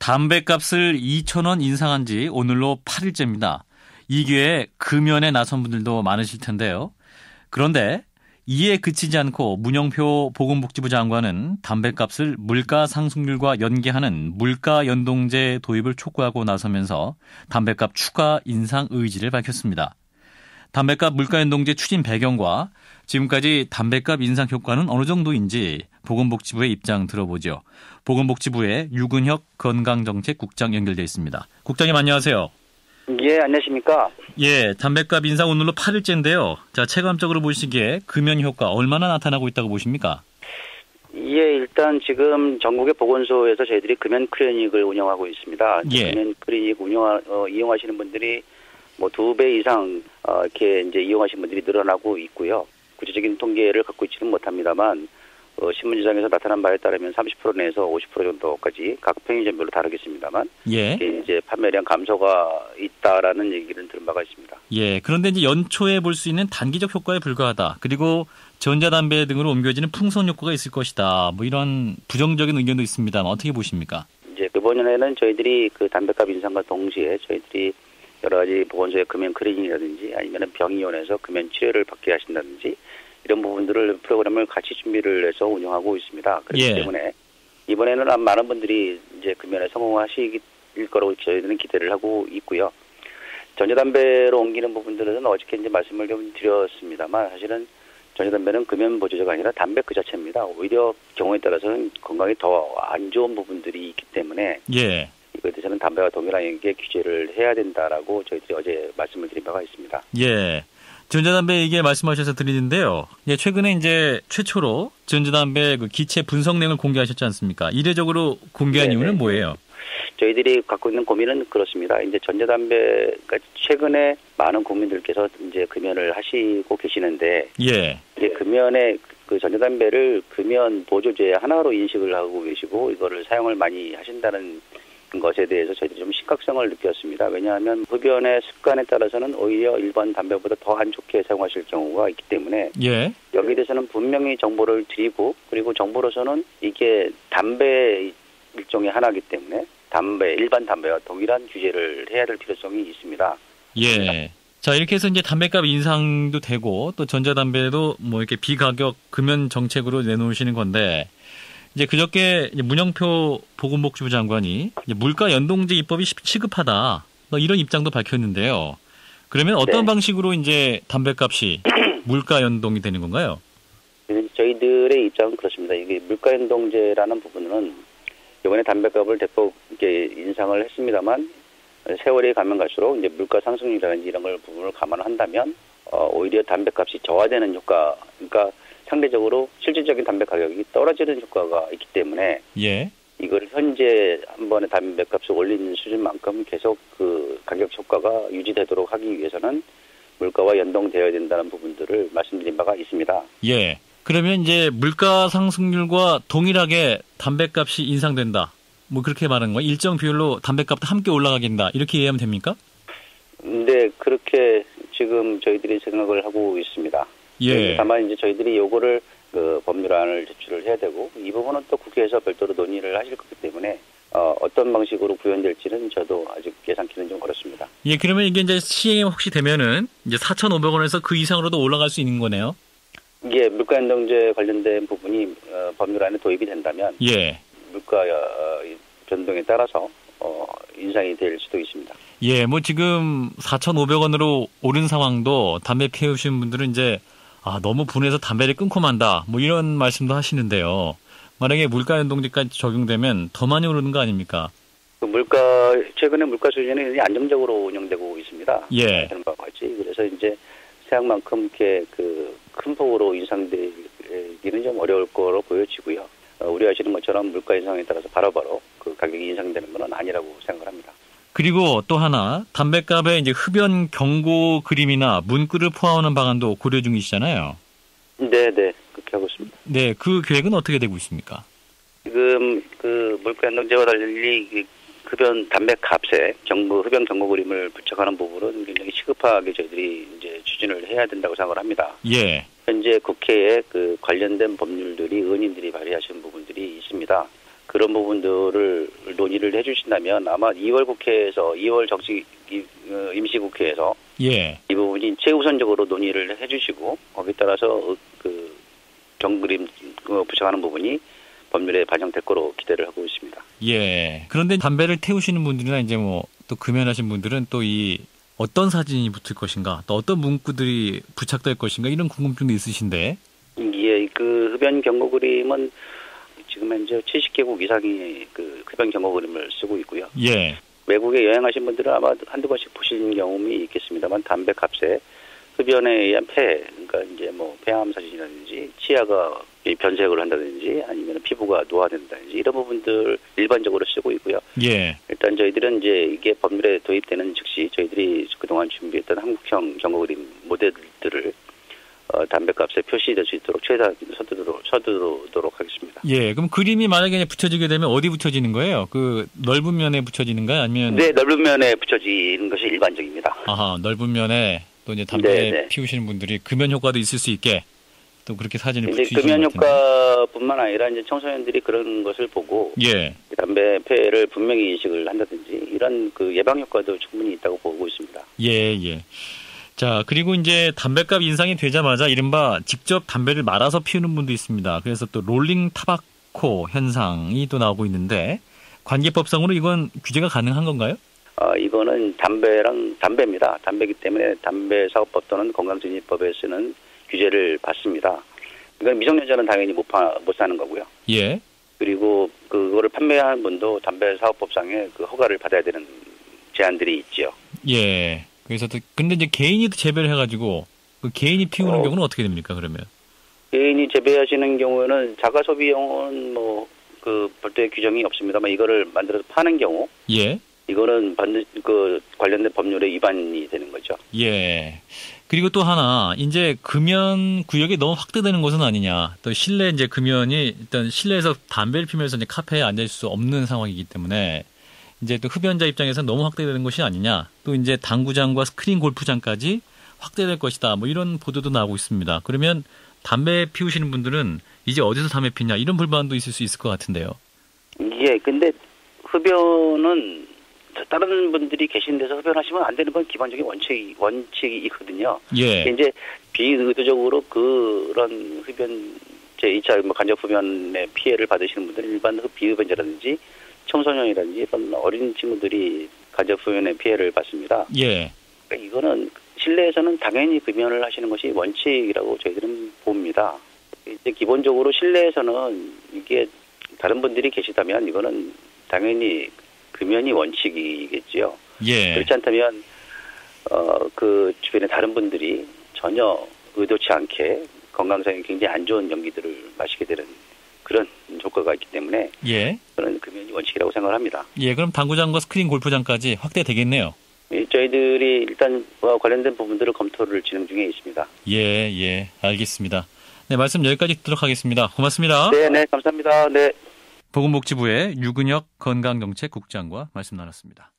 담뱃값을 2,000원 인상한 지 오늘로 8일째입니다. 이 기회에 금연에 나선 분들도 많으실 텐데요. 그런데 이에 그치지 않고 문영표 보건복지부 장관은 담뱃값을 물가 상승률과 연계하는 물가연동제 도입을 촉구하고 나서면서 담뱃값 추가 인상 의지를 밝혔습니다. 담뱃값 물가연동제 추진 배경과 지금까지 담뱃값 인상 효과는 어느 정도인지 보건복지부의 입장 들어보죠. 보건복지부의 유근혁 건강정책국장 연결되어 있습니다. 국장님 안녕하세요. 예, 안녕하십니까. 예, 담뱃값 인상 오늘로 8일째인데요. 자, 체감적으로 보시기에 금연 효과 얼마나 나타나고 있다고 보십니까? 예, 일단 지금 전국의 보건소에서 저희들이 금연 클리닉을 운영하고 있습니다. 예. 금연 클리닉 이용하시는 분들이 뭐 2배 이상 이렇게 이제 이용하시는 분들이 늘어나고 있고요. 구체적인 통계를 갖고 있지는 못합니다만 신문지상에서 나타난 바에 따르면 30% 내에서 50% 정도까지 각 편의점별로 다르겠습니다만 예. 이제 판매량 감소가 있다라는 얘기를 들은 바가 있습니다. 예. 그런데 이제 연초에 볼 수 있는 단기적 효과에 불과하다. 그리고 전자담배 등으로 옮겨지는 풍선 효과가 있을 것이다. 뭐 이런 부정적인 의견도 있습니다만 어떻게 보십니까? 이제 이번에는 저희들이 그 담뱃값 인상과 동시에 저희들이 여러 가지 보건소의 금연 클리닉이라든지 아니면 병의원에서 금연 치료를 받게 하신다든지 이런 부분들을 프로그램을 같이 준비를 해서 운영하고 있습니다. 그렇기 예. 때문에 이번에는 많은 분들이 이제 금연에 성공하실 거라고 저희들은 기대를 하고 있고요. 전자담배로 옮기는 부분들은 어저께 이제 말씀을 좀 드렸습니다만 사실은 전자담배는 금연 보조제가 아니라 담배 그 자체입니다. 오히려 경우에 따라서는 건강에 더 안 좋은 부분들이 있기 때문에 예. 이거에 대해서는 담배와 동일하게 규제를 해야 된다라고 저희들이 어제 말씀을 드린 바가 있습니다. 예. 전자담배 얘기 말씀하셔서 드리는데요. 예, 최근에 이제 최초로 전자담배 그 기체 분석량을 공개하셨지 않습니까? 이례적으로 공개한 네네. 이유는 뭐예요? 저희들이 갖고 있는 고민은 그렇습니다. 이제 전자담배가 최근에 많은 국민들께서 이제 금연을 하시고 계시는데, 예. 이제 금연의 그 전자담배를 금연 보조제 하나로 인식을 하고 계시고 이거를 사용을 많이 하신다는 것에 대해서 저희들이 좀 심각성을 느꼈습니다. 왜냐하면 흡연의 습관에 따라서는 오히려 일반 담배보다 더 안 좋게 사용하실 경우가 있기 때문에 예. 여기에 대해서는 분명히 정보를 드리고 그리고 정부로서는 이게 담배 일종의 하나이기 때문에 일반 담배와 동일한 규제를 해야 될 필요성이 있습니다. 예. 자, 이렇게 해서 이제 담뱃값 인상도 되고 또 전자담배도 뭐 이렇게 비가격 금연 정책으로 내놓으시는 건데 이제 그저께 문영표 보건복지부 장관이 이제 물가 연동제 입법이 시급하다. 뭐 이런 입장도 밝혔는데요. 그러면 어떤 방식으로 이제 담뱃값이 물가 연동이 되는 건가요? 저희들의 입장은 그렇습니다. 이게 물가 연동제라는 부분은 이번에 담뱃값을 대폭 이렇게 인상을 했습니다만 세월이 가면 갈수록 이제 물가 상승률이라든지 이런 부분을 감안한다면 오히려 담뱃값이 저하되는 효과, 그러니까 상대적으로 실질적인 담배 가격이 떨어지는 효과가 있기 때문에 예. 이걸 현재 한 번에 담뱃값을 올리는 수준만큼 계속 그 가격 효과가 유지되도록 하기 위해서는 물가와 연동되어야 된다는 부분들을 말씀드린 바가 있습니다. 예. 그러면 이제 물가 상승률과 동일하게 담뱃값이 인상된다. 뭐 그렇게 말하는 거예요? 일정 비율로 담뱃값도 함께 올라가겠다. 이렇게 이해하면 됩니까? 네, 그렇게 지금 저희들이 생각을 하고 있습니다. 예. 다만 이제 저희들이 요거를 그 법률안을 제출을 해야 되고 이 부분은 또 국회에서 별도로 논의를 하실 거기 때문에 어떤 방식으로 구현될지는 저도 아직 예상키는 좀 어렵습니다. 예, 그러면 이게 이제 시행이 혹시 되면은 이제 4,500원에서 그 이상으로도 올라갈 수 있는 거네요. 이게 물가연동제 관련된 부분이 법률안에 도입이 된다면 예. 물가 변동에 따라서 인상이 될 수도 있습니다. 예, 뭐 지금 4,500원으로 오른 상황도 담배 피우시는 분들은 이제 너무 분해서 담배를 끊고 만다. 뭐 이런 말씀도 하시는데요. 만약에 물가 연동제까지 적용되면 더 많이 오르는 거 아닙니까? 최근에 물가 수준이 안정적으로 운영되고 있습니다. 예. 그래서 이제 생각만큼 이렇게 큰 폭으로 인상되기는 좀 어려울 거로 보여지고요. 우려하시는 것처럼 물가 인상에 따라서 바로바로 그 가격이 인상되는 건 아니라고 생각을 합니다. 그리고 또 하나, 담뱃값에 이제 흡연 경고 그림이나 문구를 포함하는 방안도 고려 중이시잖아요. 네, 그렇게 하고 있습니다. 네, 그 계획은 어떻게 되고 있습니까? 지금 그 물가 연동제와 달리 담배 값에 흡연 경고 그림을 부착하는 부분은 굉장히 시급하게 저희들이 이제 추진을 해야 된다고 생각을 합니다. 예. 현재 국회에 그 관련된 법률들이 의원님들이 발의하신 부분들이 있습니다. 그런 부분들을 논의를 해주신다면 아마 2월 국회에서 2월 임시국회에서 예. 이 부분이 최우선적으로 논의를 해주시고 거기에 따라서 그 정그림 부착하는 부분이 법률에 반영될 거로 기대를 하고 있습니다. 예. 그런데 담배를 태우시는 분들이나 이제 뭐 또 금연하신 분들은 또 이 어떤 사진이 붙을 것인가, 또 어떤 문구들이 부착될 것인가 이런 궁금증도 있으신데. 예, 그 흡연 경고 그림은 지금 현재 70개국 이상의 그 흡연 경고 그림을 쓰고 있고요. 예. 외국에 여행하신 분들은 아마 한두 번씩 보신 경험이 있겠습니다만 담배 값에 흡연에 의한 폐, 그러니까 이제 뭐 폐암 사진이라든지 치아가 변색을 한다든지 아니면 피부가 노화된다든지 이런 부분들 일반적으로 쓰고 있고요. 예. 일단 저희들은 이제 이게 법률에 도입되는 즉시 저희들이 그동안 준비했던 한국형 경고 그림 모델들을 담배값에 표시될 수 있도록 최대한 서두르도록 하겠습니다. 예, 그럼 그림이 만약에 붙여지게 되면 어디 붙여지는 거예요? 그 넓은 면에 붙여지는가요? 아니면? 네, 넓은 면에 붙여지는 것이 일반적입니다. 아하, 넓은 면에 또 이제 담배 네네. 피우시는 분들이 금연 효과도 있을 수 있게 또 그렇게 사진을 이제 붙이시는 금연 것 같은데. 효과뿐만 아니라 이제 청소년들이 그런 것을 보고 예. 담배 폐를 분명히 인식을 한다든지 이런 그 예방 효과도 충분히 있다고 보고 있습니다. 예, 예. 자, 그리고 이제 담배값 인상이 되자마자 이른바 직접 담배를 말아서 피우는 분도 있습니다. 그래서 또 롤링 타바코 현상이 또 나오고 있는데 관계법상으로 이건 규제가 가능한 건가요? 이거는 담배입니다. 담배이기 때문에 담배사업법 또는 건강증진법에 쓰는 규제를 받습니다. 이건 미성년자는 당연히 못 사는 거고요. 예. 그리고 그거를 판매하는 분도 담배사업법상의 그 허가를 받아야 되는 제한들이 있죠. 예. 그래서 또 근데 이제 개인이 재배를 해가지고 그 개인이 피우는 경우는 어떻게 됩니까? 그러면 개인이 재배하시는 경우에는 자가 소비용은 뭐 그 별도의 규정이 없습니다만 이거를 만들어서 파는 경우, 예. 이거는 반드시 그 관련된 법률에 위반이 되는 거죠. 예. 그리고 또 하나 이제 금연 구역이 너무 확대되는 것은 아니냐. 또 실내 이제 금연이 일단 실내에서 담배를 피우면서 이제 카페에 앉아 있을 수 없는 상황이기 때문에. 이제 또 흡연자 입장에서 너무 확대되는 것이 아니냐. 또 이제 당구장과 스크린 골프장까지 확대될 것이다. 뭐 이런 보도도 나오고 있습니다. 그러면 담배 피우시는 분들은 이제 어디서 담배 피냐 이런 불만도 있을 수 있을 것 같은데요. 예, 근데 흡연은 다른 분들이 계신 데서 흡연하시면 안 되는 건 기본적인 원칙이거든요. 예. 이제 비의도적으로 그런 흡연 제2차 간접 흡연의 피해를 받으시는 분들은 일반 비흡연자라든지 청소년이라든지 이런 어린 친구들이 간접 흡연의 피해를 받습니다. 예. 그러니까 이거는 실내에서는 당연히 금연을 하시는 것이 원칙이라고 저희들은 봅니다. 이제 기본적으로 실내에서는 이게 다른 분들이 계시다면 이거는 당연히 금연이 원칙이겠지요. 예. 그렇지 않다면 그 주변에 다른 분들이 전혀 의도치 않게 건강상에 굉장히 안 좋은 연기들을 마시게 되는 그런 효과가 있기 때문에 예. 저는 금연이 원칙이라고 생각을 합니다. 예, 그럼 당구장과 스크린 골프장까지 확대되겠네요. 저희들이 일단 관련된 부분들을 검토를 진행 중에 있습니다. 예, 예, 알겠습니다. 네, 말씀 여기까지 듣도록 하겠습니다. 고맙습니다. 네, 감사합니다. 네. 보건복지부의 유근혁 건강정책국장과 말씀 나눴습니다.